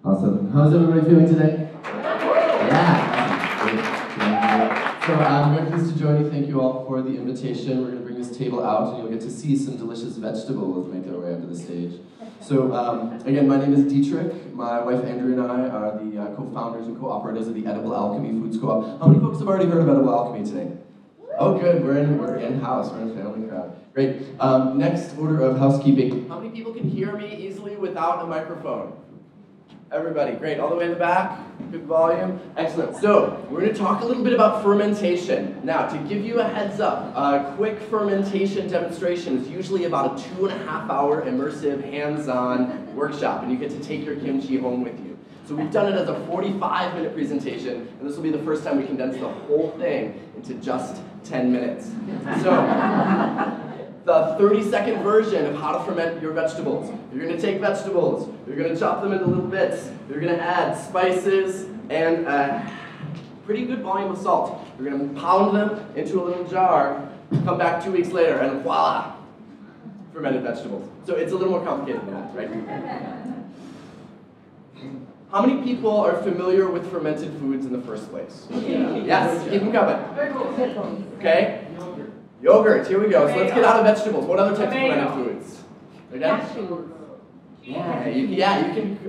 Awesome. How's everybody feeling today? Yeah. Great. So I'm very pleased to join you. Thank you all for the invitation. We're going to bring this table out and you'll get to see some delicious vegetables make their way up to the stage. So again, my name is Dietrich. My wife Andrea and I are the co-founders and co-operators of the Edible Alchemy Foods Co-op. How many folks have already heard of Edible Alchemy today? Oh good, we're in-house, we're in a family crowd. Great. Next order of housekeeping. How many people can hear me easily without a microphone? Everybody, great. All the way in the back, good volume. Excellent. So, we're going to talk a little bit about fermentation. Now, to give you a heads up, a quick fermentation demonstration is usually about a 2.5-hour immersive hands-on workshop, and you get to take your kimchi home with you. So we've done it as a 45-minute presentation, and this will be the first time we condense the whole thing into just 10 minutes. So, the 30-second version of how to ferment your vegetables. You're going to take vegetables, you're going to chop them into little bits, you're going to add spices and a pretty good volume of salt. You're going to pound them into a little jar, come back 2 weeks later, and voila, fermented vegetables. So it's a little more complicated than that, right? How many people are familiar with fermented foods in the first place? Yes, keep them coming. Okay? Yogurt, here we go. So let's get out of vegetables. What other types of fermented foods? Cashews. Yeah, you can,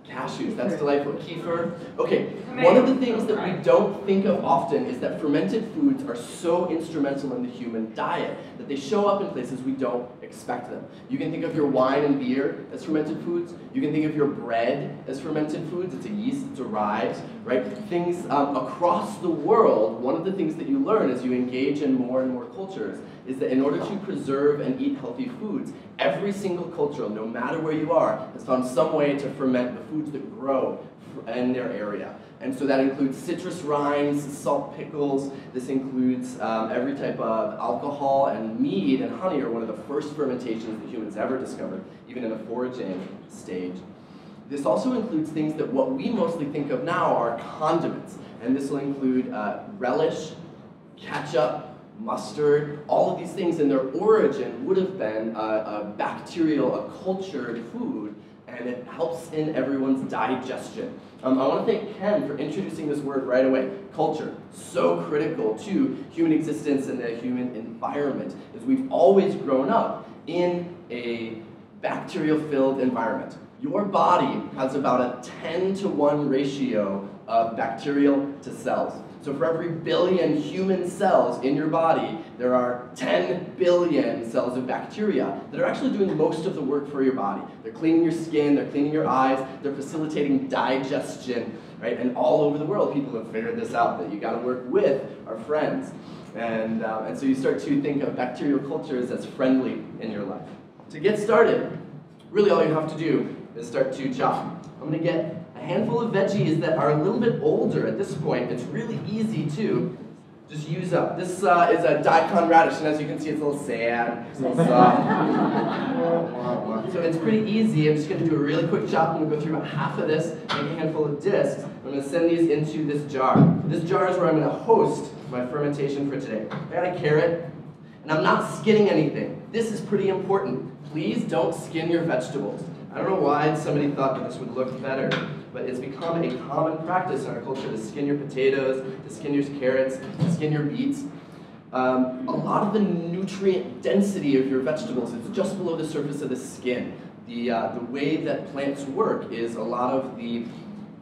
cashews, that's delightful. Kefir. Okay, one of the things that we don't think of often is that fermented foods are so instrumental in the human diet that they show up in places we don't expect them. You can think of your wine and beer as fermented foods. You can think of your bread as fermented foods. It's a yeast that derives, right? Things across the world, one of the things that you learn as you engage in more and more cultures is that in order to preserve and eat healthy foods, every single culture, no matter where you are, has found some way to ferment the foods that grow in their area. And so that includes citrus rinds, salt pickles. This includes every type of alcohol, and mead and honey are one of the first fermentations that humans ever discovered, even in a foraging stage. This also includes things that what we mostly think of now are condiments. And this will include relish, ketchup, mustard. All of these things in their origin would have been a bacterial, a cultured food, and it helps in everyone's digestion. I want to thank Ken for introducing this word right away. Culture, so critical to human existence and the human environment, as we've always grown up in a bacterial-filled environment. Your body has about a 10-to-1 ratio of bacterial to cells. So for every billion human cells in your body, there are 10 billion cells of bacteria that are actually doing most of the work for your body. They're cleaning your skin, they're cleaning your eyes, they're facilitating digestion, right? And all over the world, people have figured this out, that you gotta work with our friends. And so you start to think of bacterial cultures as friendly in your life. To get started, really all you have to do is start to chop. I'm gonna get a handful of veggies that are a little bit older at this point. It's really easy to just use up. This is a daikon radish, and as you can see, it's a little sad, it's a little soft. So it's pretty easy. I'm just going to do a really quick chop. I'm going to go through about half of this, make a handful of discs. I'm going to send these into this jar. This jar is where I'm going to host my fermentation for today. I got a carrot, and I'm not skinning anything. This is pretty important. Please don't skin your vegetables. I don't know why somebody thought that this would look better, but it's become a common practice in our culture to skin your potatoes, to skin your carrots, to skin your beets. A lot of the nutrient density of your vegetables is just below the surface of the skin. The way that plants work is a lot of the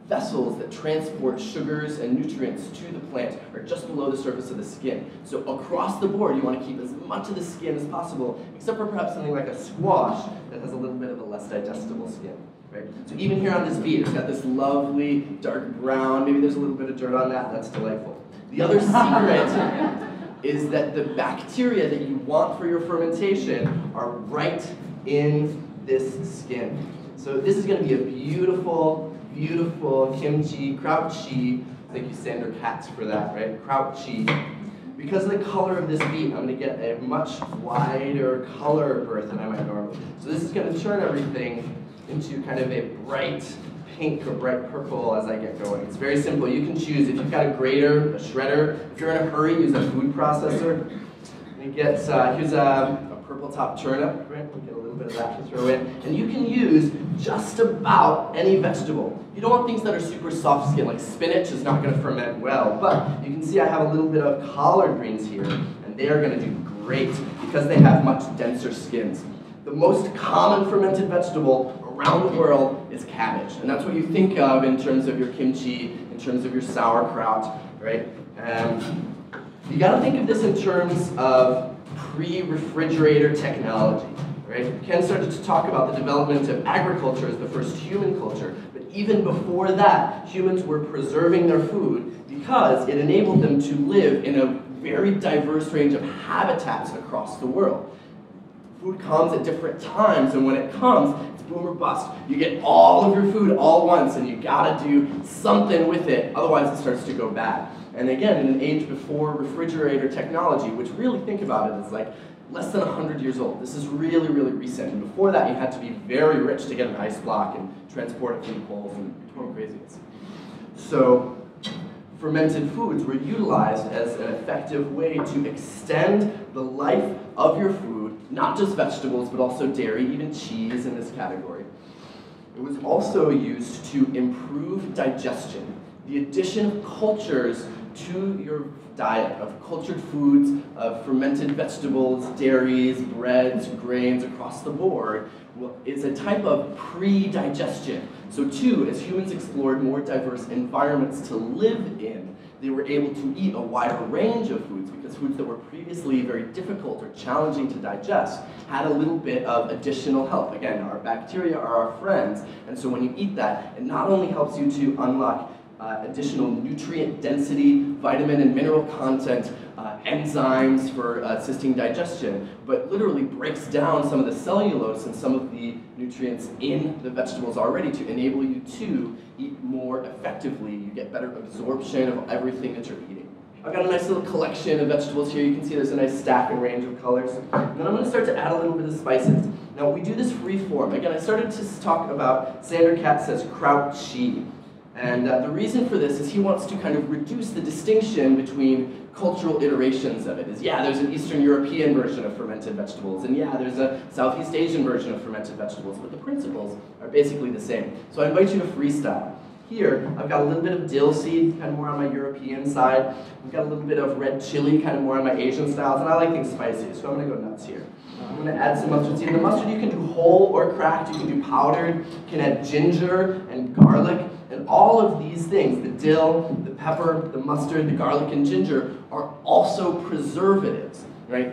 vessels that transport sugars and nutrients to the plant are just below the surface of the skin. So across the board, you want to keep as much of the skin as possible, except for perhaps something like a squash that has a little bit of a less digestible skin. Right? So even here on this beet, it's got this lovely dark brown, maybe there's a little bit of dirt on that, that's delightful. The other secret is that the bacteria that you want for your fermentation are right in this skin. So this is going to be a beautiful, beautiful kimchi, kraut chi. Thank you, Sandra Katz, for that, right? Kraut chi. Because of the color of this beet, I'm going to get a much wider color birth than I might normally. So this is going to turn everything into kind of a bright pink or bright purple as I get going. It's very simple. You can choose if you've got a grater, a shredder. If you're in a hurry, use a food processor. And you get here's a purple top turnip. Right? We get a little bit of that to throw in. And you can use just about any vegetable. You don't want things that are super soft skinned, like spinach is not going to ferment well, but you can see I have a little bit of collard greens here, and they are going to do great because they have much denser skins. The most common fermented vegetable around the world is cabbage, and that's what you think of in terms of your kimchi, in terms of your sauerkraut, right? You got to think of this in terms of pre-refrigerator technology, right? Ken started to talk about the development of agriculture as the first human culture, but even before that, humans were preserving their food because it enabled them to live in a very diverse range of habitats across the world. Food comes at different times, and when it comes, it's boom or bust. You get all of your food all once, and you gotta do something with it, otherwise it starts to go bad. And again, in an age before refrigerator technology, which really think about it is like less than 100 years old. This is really, really recent. And before that, you had to be very rich to get an ice block and transport it from the poles and total craziness. So fermented foods were utilized as an effective way to extend the life of your food, not just vegetables, but also dairy, even cheese in this category. It was also used to improve digestion. The addition of cultures to your diet of cultured foods, of fermented vegetables, dairies, breads, grains across the board is a type of pre-digestion. So too, as humans explored more diverse environments to live in, they were able to eat a wider range of foods because foods that were previously very difficult or challenging to digest had a little bit of additional help. Again, our bacteria are our friends, and so when you eat that, it not only helps you to unlock additional nutrient density, vitamin and mineral content, enzymes for assisting digestion, but literally breaks down some of the cellulose and some of the nutrients in the vegetables already to enable you to eat more effectively. You get better absorption of everything that you're eating. I've got a nice little collection of vegetables here. You can see there's a nice stack and range of colors. And then I'm going to start to add a little bit of spices. Now we do this free form. Again, I started to talk about, Sander Katz says, kraut chi. And the reason for this is he wants to kind of reduce the distinction between cultural iterations of it. Yeah, there's an Eastern European version of fermented vegetables, and yeah, there's a Southeast Asian version of fermented vegetables, but the principles are basically the same. So I invite you to freestyle. Here, I've got a little bit of dill seed, kind of more on my European side. I've got a little bit of red chili, kind of more on my Asian styles, and I like things spicy, so I'm going to go nuts here. I'm going to add some mustard seed. The mustard you can do whole or cracked, you can do powdered, you can add ginger and garlic, and all of these things, the dill, the pepper, the mustard, the garlic, and ginger, are also preservatives, right?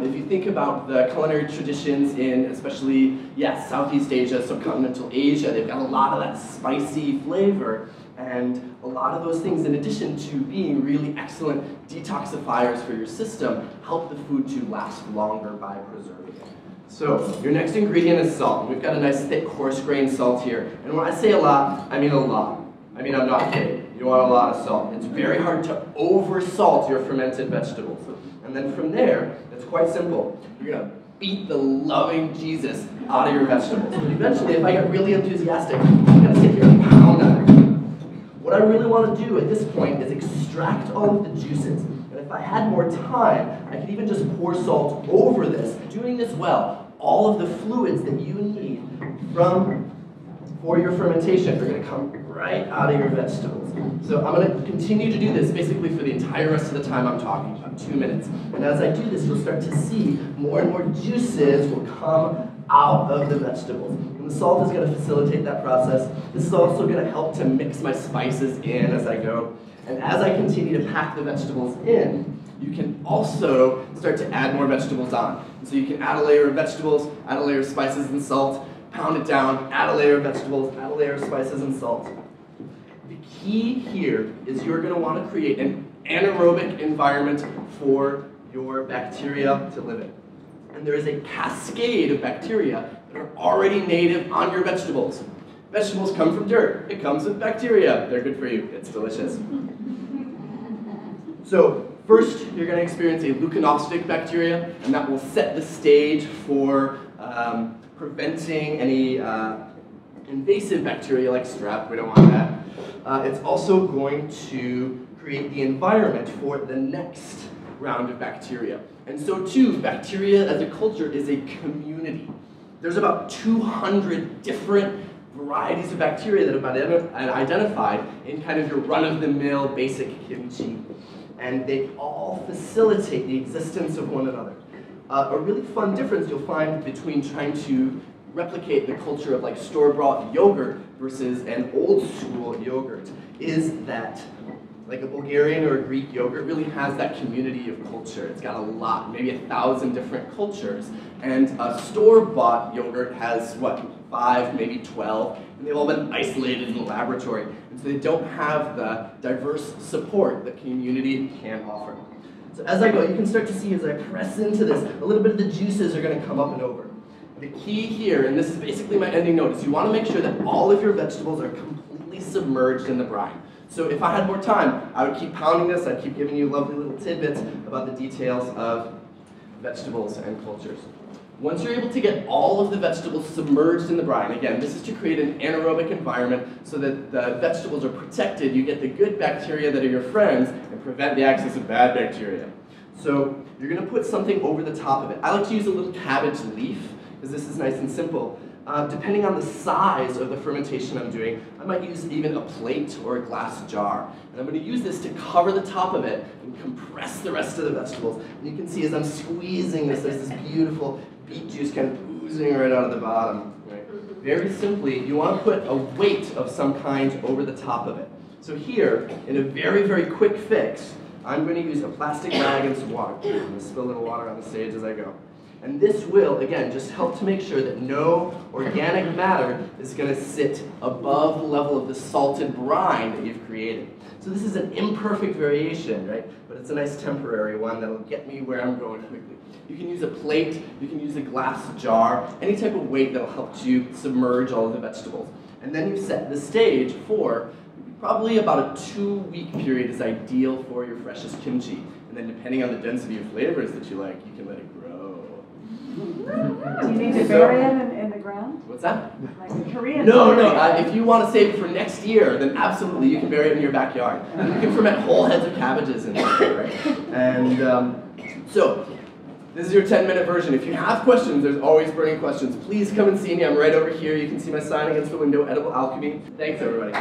If you think about the culinary traditions in especially, yes, Southeast Asia, subcontinental Asia, they've got a lot of that spicy flavor, and a lot of those things, in addition to being really excellent detoxifiers for your system, help the food to last longer by preserving it. So, your next ingredient is salt. We've got a nice thick, coarse-grained salt here. And when I say a lot, I mean a lot. I mean, I'm not kidding. You want a lot of salt. It's very hard to over-salt your fermented vegetables. And then from there, it's quite simple. You're going to beat the loving Jesus out of your vegetables. But eventually, if I get really enthusiastic, I'm going to sit here and pound on it. What I really want to do at this point is extract all of the juices. And if I had more time, I could even just pour salt over this. Doing this well, all of the fluids that you need for your fermentation are going to come right out of your vegetables. So I'm going to continue to do this basically for the entire rest of the time I'm talking, about 2 minutes. And as I do this, you'll start to see more and more juices will come out of the vegetables. And the salt is going to facilitate that process. This is also going to help to mix my spices in as I go. And as I continue to pack the vegetables in, you can also start to add more vegetables on. And so you can add a layer of vegetables, add a layer of spices and salt, pound it down, add a layer of vegetables, add a layer of spices and salt. The key here is you're going to want to create an anaerobic environment for your bacteria to live in. And there is a cascade of bacteria that are already native on your vegetables. Vegetables come from dirt. It comes with bacteria. They're good for you. It's delicious. So first, you're going to experience a leuconostic bacteria, and that will set the stage for preventing any invasive bacteria like strep. We don't want that. It's also going to create the environment for the next round of bacteria. And so too, bacteria as a culture is a community. there's about 200 different varieties of bacteria that have been identified in kind of your run-of-the-mill basic kimchi. And they all facilitate the existence of one another. A really fun difference you'll find between trying to replicate the culture of like store-bought yogurt versus an old-school yogurt is that like a Bulgarian or a Greek yogurt really has that community of culture. It's got a lot, maybe 1,000 different cultures. And a store-bought yogurt has, what, 5, maybe 12, and they've all been isolated in the laboratory. And so they don't have the diverse support that community can offer. So as I go, you can start to see as I press into this, a little bit of the juices are going to come up and over. The key here, and this is basically my ending note, is you want to make sure that all of your vegetables are completely submerged in the brine. So if I had more time, I would keep pounding this, I'd keep giving you lovely little tidbits about the details of vegetables and cultures. Once you're able to get all of the vegetables submerged in the brine, again, this is to create an anaerobic environment so that the vegetables are protected, you get the good bacteria that are your friends and prevent the access of bad bacteria. So you're going to put something over the top of it. I like to use a little cabbage leaf because this is nice and simple. Depending on the size of the fermentation I'm doing, I might use even a plate or a glass jar. And I'm going to use this to cover the top of it and compress the rest of the vegetables. And you can see as I'm squeezing this, there's this beautiful beet juice kind of oozing right out of the bottom. Right? Very simply, you want to put a weight of some kind over the top of it. So here, in a very, very quick fix, I'm going to use a plastic bag and some water. I'm going to spill a little water on the stage as I go. And this will, again, just help to make sure that no organic matter is going to sit above the level of the salted brine that you've created. So this is an imperfect variation, right? But it's a nice temporary one that'll get me where I'm going quickly. You can use a plate, you can use a glass jar, any type of weight that'll help you submerge all of the vegetables. And then you set the stage for probably about a 2-week period is ideal for your freshest kimchi. And then depending on the density of flavors that you like, you can let it grow. Do you need to bury it in the ground? What's that? Like the Korean? No. If you want to save it for next year, then absolutely you can bury it in your backyard. You can ferment whole heads of cabbages in there, right? And so, this is your 10-minute version. If you have questions, there's always burning questions. Please come and see me. I'm right over here. You can see my sign against the window, Edible Alchemy. Thanks, everybody.